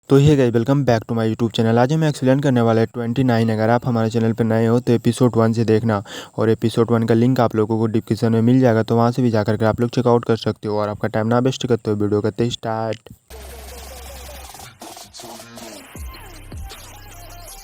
तो hey guys, welcome back to my YouTube channel. आज हम एक्सप्लेन करने वाले हैं 29। अगर आप हमारे चैनल पर नए हो तो एपिसोड 1 से देखना, और एपिसोड 1 का लिंक आप लोगों को डिस्क्रिप्शन में मिल जाएगा, तो वहाँ से भी जाकर के आप लोग चेकआउट कर सकते हो। और आपका टाइम ना वेस्ट करते हो, वीडियो करते स्टार्ट।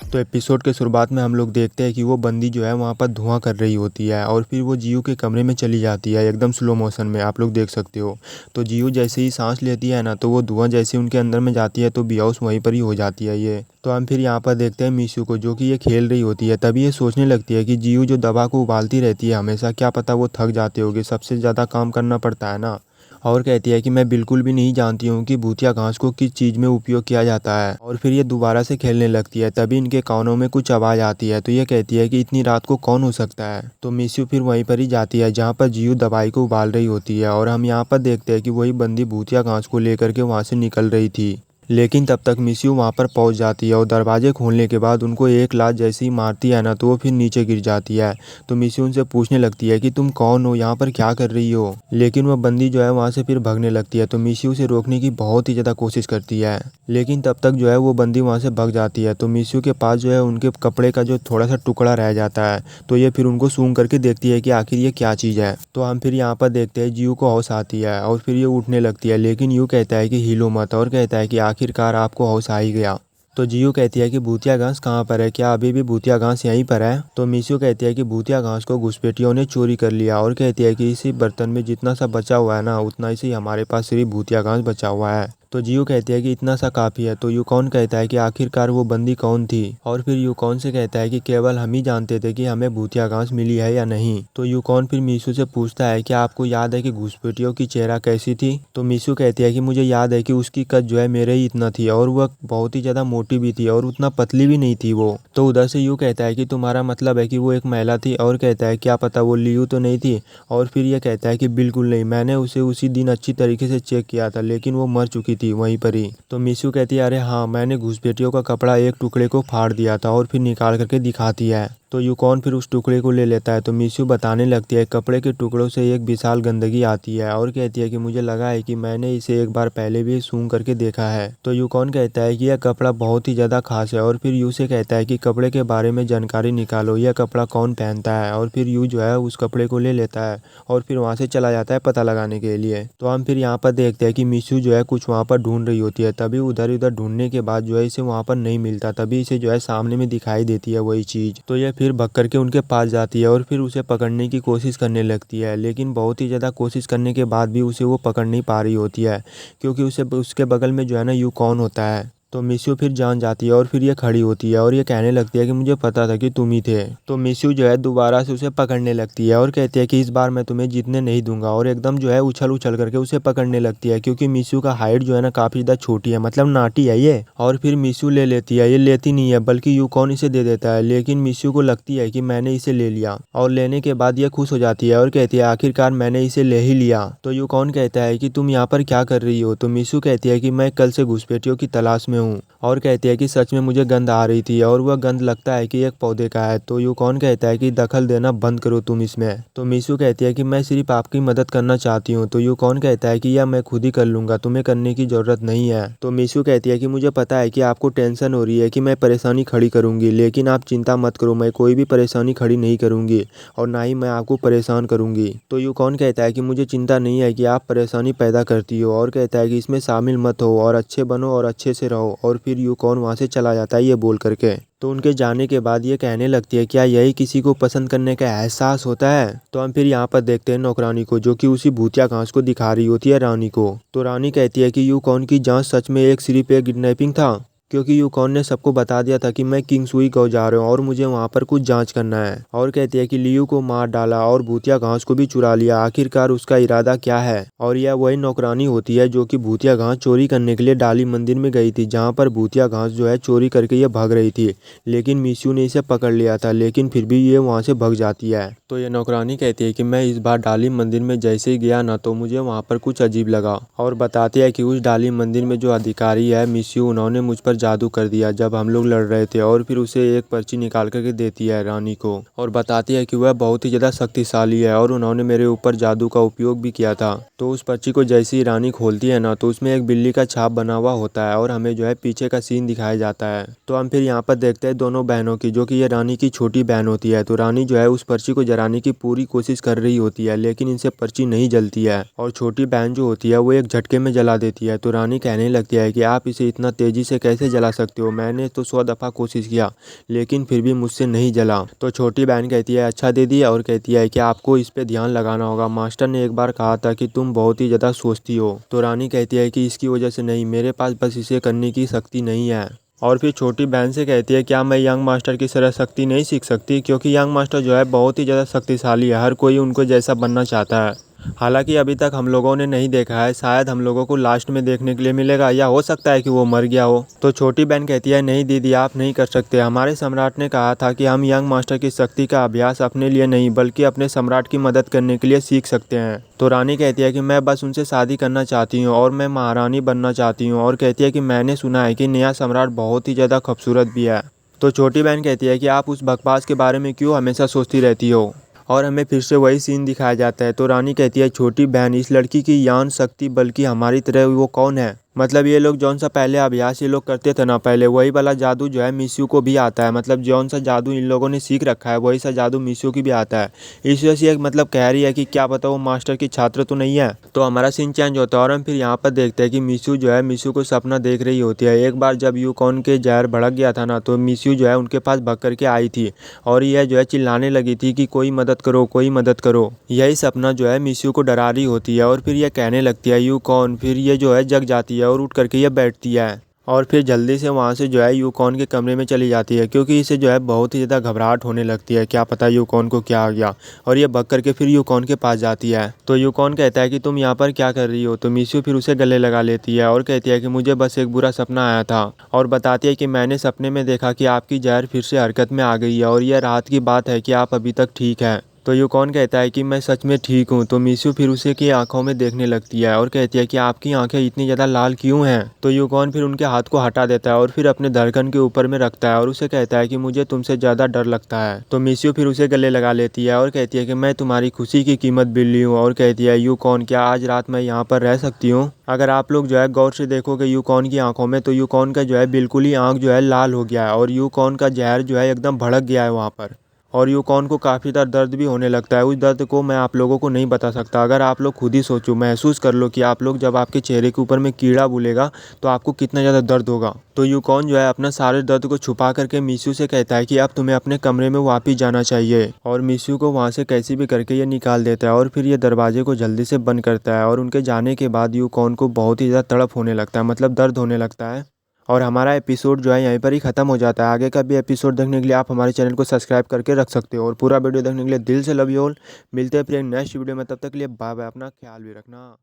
तो एपिसोड के शुरुआत में हम लोग देखते हैं कि वो बंदी जो है वहाँ पर धुआं कर रही होती है, और फिर वो जियो के कमरे में चली जाती है एकदम स्लो मोशन में, आप लोग देख सकते हो। तो जियो जैसे ही सांस लेती है ना, तो वो धुआं जैसे उनके अंदर में जाती है तो बेहोश वहीं पर ही हो जाती है ये। तो हम फिर यहाँ पर देखते हैं मीशू को, जो कि ये खेल रही होती है। तभी ये सोचने लगती है कि जियो जो दवा को उबालती रहती है हमेशा, क्या पता वो थक जाते होगे, सबसे ज़्यादा काम करना पड़ता है ना। और कहती है कि मैं बिल्कुल भी नहीं जानती हूँ कि भूतिया घास को किस चीज़ में उपयोग किया जाता है। और फिर ये दोबारा से खेलने लगती है। तभी इनके कानों में कुछ आवाज़ आती है, तो ये कहती है कि इतनी रात को कौन हो सकता है। तो मिस्यू फिर वहीं पर ही जाती है जहाँ पर जियो दवाई को उबाल रही होती है, और हम यहाँ पर देखते हैं कि वही बंदी भूतिया घास को लेकर के वहाँ से निकल रही थी। लेकिन तब तक मिस्यू वहाँ पर पहुँच जाती है, और दरवाजे खोलने के बाद उनको एक लात जैसे ही मारती है ना, तो वो फिर नीचे गिर जाती है। तो मिस्यू उनसे पूछने लगती है कि तुम कौन हो, यहाँ पर क्या कर रही हो। लेकिन वह बंदी जो है वहाँ से फिर भागने लगती है। तो मिस्यू उसे रोकने की बहुत ही ज़्यादा कोशिश करती है, लेकिन तब तक जो है वो बंदी वहाँ से भाग जाती है। तो मिस्यू के पास जो है उनके कपड़े का जो थोड़ा सा टुकड़ा रह जाता है, तो ये फिर उनको सूंघ करके देखती है कि आखिर ये क्या चीज़ है। तो हम फिर यहाँ पर देखते हैं जियो को होश आती है, और फिर ये उठने लगती है। लेकिन यू कहता है कि हिलो मत, और कहता है कि आखिरकार आपको होश आ ही गया। तो जियो कहती है कि भूतिया घास कहाँ पर है, क्या अभी भी भूतिया घास यहीं पर है। तो मिस्यू कहती है कि भूतिया घास को घुसपैठियों ने चोरी कर लिया, और कहती है कि इसी बर्तन में जितना सा बचा हुआ है ना, उतना ही हमारे पास सिर्फ भूतिया घास बचा हुआ है। तो जियो कहती है कि इतना सा काफ़ी है। तो यूकॉन कहता है कि आखिरकार वो बंदी कौन थी, और फिर यूकॉन से कहता है कि केवल हम ही जानते थे कि हमें भूतिया घास मिली है या नहीं। तो यूकॉन फिर मिस्यू से पूछता है कि आपको याद है कि घुसपैठियों की चेहरा कैसी थी। तो मिस्यू कहती है कि मुझे याद है कि उसकी कद जो है मेरे ही इतना थी, और वह बहुत ही ज़्यादा मोटी भी थी, और उतना पतली भी नहीं थी वो। तो उधर से यू कहता है कि तुम्हारा मतलब है कि वो एक महिला थी, और कहता है क्या पता वो लियू तो नहीं थी। और फिर ये कहता है कि बिल्कुल नहीं, मैंने उसे उसी दिन अच्छी तरीके से चेक किया था, लेकिन वो मर चुकी थी वहीं पर ही। तो मिस्यू कहती है अरे हाँ, मैंने घुसपैठियों का कपड़ा एक टुकड़े को फाड़ दिया था, और फिर निकाल करके दिखाती है। तो यूकॉन फिर उस टुकड़े को ले लेता है। तो मिस्यू बताने लगती है कपड़े के टुकड़ों से एक विशाल गंदगी आती है, और कहती है कि मुझे लगा है कि मैंने इसे एक बार पहले भी सूंघ करके देखा है। तो यूकॉन कहता है कि यह कपड़ा बहुत ही ज़्यादा खास है, और फिर यू से कहता है कि कपड़े के बारे में जानकारी निकालो, यह कपड़ा कौन पहनता है। और फिर यू जो है उस कपड़े को ले लेता है, और फिर वहाँ से चला जाता है पता लगाने के लिए। तो हम फिर यहाँ पर देखते हैं कि मिस्यू जो है कुछ वहाँ पर ढूंढ रही होती है। तभी उधर उधर ढूंढने के बाद जो है इसे वहाँ पर नहीं मिलता। तभी इसे जो है सामने में दिखाई देती है वही चीज़। तो यह फिर भग करके उनके पास जाती है, और फिर उसे पकड़ने की कोशिश करने लगती है। लेकिन बहुत ही ज़्यादा कोशिश करने के बाद भी उसे वो पकड़ नहीं पा रही होती है, क्योंकि उसे उसके बगल में जो है ना यूकॉन होता है। तो मिस्यू फिर जान जाती है, और फिर ये खड़ी होती है, और ये कहने लगती है कि मुझे पता था कि तुम ही थे। तो मिस्यू जो है दोबारा से उसे पकड़ने लगती है, और कहती है कि इस बार मैं तुम्हें जीतने नहीं दूंगा। और एकदम जो है उछल उछल करके उसे पकड़ने लगती है, क्योंकि मिस्यू का हाइट जो है ना काफ़ी ज़्यादा छोटी है, मतलब नाटी है ये। और फिर मिस्यू ले लेती है, ये लेती नहीं है बल्कि यूकॉन इसे दे देता है। लेकिन मिस्यू को लगती है कि मैंने इसे ले लिया, और लेने के बाद ये खुश हो जाती है, और कहती है आखिरकार मैंने इसे ले ही लिया। तो यूकॉन कहता है कि तुम यहाँ पर क्या कर रही हो। तो मिस्यू कहती है कि मैं कल से घुसपैठियों की तलाश में हूँ, और कहती है कि सच में मुझे गंध आ रही थी, और वह गंध लगता है कि एक पौधे का है। तो यूकॉन कहता है कि दखल देना बंद करो तुम इसमें। तो मिस्यू कहती है कि मैं सिर्फ आपकी मदद करना चाहती हूँ। तो यूकॉन कहता है कि यह मैं खुद ही कर लूंगा, तुम्हें करने की जरूरत नहीं है। तो मिस्यू कहती है कि मुझे पता है कि आपको टेंशन हो रही है कि मैं परेशानी खड़ी करूंगी, लेकिन आप चिंता मत करो, मैं कोई भी परेशानी खड़ी नहीं करूंगी, और ना ही मैं आपको परेशान करूंगी। तो यूकॉन कहता है कि मुझे चिंता नहीं है कि आप परेशानी पैदा करती हो, और कहता है कि इसमें शामिल मत हो, और अच्छे बनो और अच्छे से रहो। और फिर यूकॉन वहाँ से चला जाता है ये बोल करके। तो उनके जाने के बाद ये कहने लगती है क्या यही किसी को पसंद करने का एहसास होता है। तो हम फिर यहाँ पर देखते हैं नौकरानी को, जो कि उसी भूतिया घास को दिखा रही होती है रानी को। तो रानी कहती है कि यूकॉन की जांच सच में एक सिर्फ एक किडनैपिंग था, क्योंकि यूकॉन ने सबको बता दिया था कि मैं किंगसुई गांव जा रहा हूँ, और मुझे वहाँ पर कुछ जांच करना है। और कहती है कि लियू को मार डाला और भूतिया घास को भी चुरा लिया, आखिरकार उसका इरादा क्या है। और यह वही नौकरानी होती है जो कि भूतिया घास चोरी करने के लिए डाली मंदिर में गई थी, जहाँ पर भूतिया घास जो है चोरी करके ये भाग रही थी। लेकिन मिस्यू ने इसे पकड़ लिया था, लेकिन फिर भी ये वहाँ से भाग जाती है। तो ये नौकरानी कहती है कि मैं इस बार डाली मंदिर में जैसे ही गया ना, तो मुझे वहाँ पर कुछ अजीब लगा, और बताती है कि उस डाली मंदिर में जो अधिकारी है मिस्यू, उन्होंने मुझ पर जादू कर दिया जब हम लोग लड़ रहे थे। और फिर उसे एक पर्ची निकाल करके देती है रानी को और बताती है कि वह बहुत ही ज़्यादा शक्तिशाली है और उन्होंने मेरे ऊपर जादू का उपयोग भी किया था। तो उस पर्ची को जैसे ही रानी खोलती है ना, तो उसमें एक बिल्ली का छाप बना हुआ होता है और हमें जो है पीछे का सीन दिखाया जाता है। तो हम फिर यहाँ पर देखते हैं दोनों बहनों की, जो कि ये रानी की छोटी बहन होती है। तो रानी जो है उस पर्ची को जलाने की पूरी कोशिश कर रही होती है, लेकिन इनसे पर्ची नहीं जलती है और छोटी बहन जो होती है वो एक झटके में जला देती है। तो रानी कहने लगती है कि आप इसे इतना तेजी से कैसे जला सकते हो, मैंने तो 100 दफ़ा कोशिश किया लेकिन फिर भी मुझसे नहीं जला। तो छोटी बहन कहती है अच्छा दीदी, और कहती है कि आपको इस पे ध्यान लगाना होगा, मास्टर ने एक बार कहा था कि तुम बहुत ही ज़्यादा सोचती हो। तो रानी कहती है कि इसकी वजह से नहीं, मेरे पास बस इसे करने की शक्ति नहीं है। और फिर छोटी बहन से कहती है क्या मैं यंग मास्टर की तरह शक्ति नहीं सीख सकती, क्योंकि यंग मास्टर जो है बहुत ही ज़्यादा शक्तिशाली है, हर कोई उनको जैसा बनना चाहता है। हालांकि अभी तक हम लोगों ने नहीं देखा है, शायद हम लोगों को लास्ट में देखने के लिए मिलेगा, या हो सकता है कि वो मर गया हो। तो छोटी बहन कहती है नहीं दीदी, आप नहीं कर सकते, हमारे सम्राट ने कहा था कि हम यंग मास्टर की शक्ति का अभ्यास अपने लिए नहीं बल्कि अपने सम्राट की मदद करने के लिए सीख सकते हैं। तो रानी कहती है कि मैं बस उनसे शादी करना चाहती हूँ और मैं महारानी बनना चाहती हूँ। और कहती है कि मैंने सुना है कि नया सम्राट बहुत ही ज़्यादा खूबसूरत भी है। तो छोटी बहन कहती है कि आप उस बकवास के बारे में क्यों हमेशा सोचती रहती हो। और हमें फिर से वही सीन दिखाया जाता है। तो रानी कहती है छोटी बहन, इस लड़की की यान शक्ति बल्कि हमारी तरह वो कौन है, मतलब ये लोग जौन सा पहले अभ्यास ये लोग करते थे ना पहले, वही वाला जादू जो है मिस्यू को भी आता है। मतलब जौन सा जादू इन लोगों ने सीख रखा है वही सा जादू मिस्यू की भी आता है। इस वजह से एक मतलब कह रही है कि क्या पता वो मास्टर की छात्र तो नहीं है। तो हमारा सीन चेंज होता है और हम फिर यहाँ पर देखते हैं कि मिस्यू जो है मिस्यू को सपना देख रही होती है। एक बार जब यूकॉन के जहर भड़क गया था ना, तो मिस्यू जो है उनके पास भग करके आई थी और यह जो है चिल्लाने लगी थी कि कोई मदद करो, कोई मदद करो। यही सपना जो है मिस्यू को डरा रही होती है और फिर यह कहने लगती है यूकॉन। फिर ये जो है जग जाती है और उठ करके ये बैठती है और फिर जल्दी से वहाँ से जो है यूकॉन के कमरे में चली जाती है, क्योंकि इसे जो है बहुत ही ज़्यादा घबराहट होने लगती है, क्या पता यूकॉन को क्या आ गया। और ये भग करके फिर यूकॉन के पास जाती है। तो यूकॉन कहता है कि तुम यहाँ पर क्या कर रही हो। तो मिस्यू फिर उसे गले लगा लेती है और कहती है कि मुझे बस एक बुरा सपना आया था, और बताती है कि मैंने सपने में देखा कि आपकी जहर फिर से हरकत में आ गई है और यह रात की बात है कि आप अभी तक ठीक है। तो यूकॉन कहता है कि मैं सच में ठीक हूँ। तो मिस्यू फिर उसे की आंखों में देखने लगती है और कहती है कि आपकी आंखें इतनी ज़्यादा लाल क्यों हैं। तो यूकॉन फिर उनके हाथ को हटा देता है और फिर अपने धड़कन के ऊपर में रखता है और उसे कहता है कि मुझे तुमसे ज़्यादा डर लगता है। तो मिस्यू फिर उसे गले लगा लेती है और कहती है कि मैं तुम्हारी खुशी की कीमत बिल्ली हूँ। और कहती है यूकॉन, क्या आज रात मैं यहाँ पर रह सकती हूँ। अगर आप लोग जो है गौर से देखोगे यूकॉन की आंखों में, तो यूकॉन का जो है बिल्कुल ही आंख जो है लाल हो गया है और यूकॉन का जहर जो है एकदम भड़क गया है वहाँ पर। और यूकॉन को काफ़ी दर्द भी होने लगता है। उस दर्द को मैं आप लोगों को नहीं बता सकता, अगर आप लोग खुद ही सोचो, महसूस कर लो कि आप लोग जब आपके चेहरे के ऊपर में कीड़ा बुलेगा तो आपको कितना ज़्यादा दर्द होगा। तो यूकॉन जो है अपना सारे दर्द को छुपा करके मिस्यू से कहता है कि अब तुम्हें अपने कमरे में वापस जाना चाहिए। और मिस्यू को वहाँ से कैसे भी करके ये निकाल देता है और फिर ये दरवाजे को जल्दी से बंद करता है। और उनके जाने के बाद यूकॉन को बहुत ही ज़्यादा तड़प होने लगता है, मतलब दर्द होने लगता है। और हमारा एपिसोड जो है यहीं पर ही ख़त्म हो जाता है। आगे का भी एपिसोड देखने के लिए आप हमारे चैनल को सब्सक्राइब करके रख सकते हो और पूरा वीडियो देखने के लिए दिल से लव यू ऑल। मिलते हैं फिर नेक्स्ट वीडियो में, तब तक के लिए बाय बाय, अपना ख्याल भी रखना।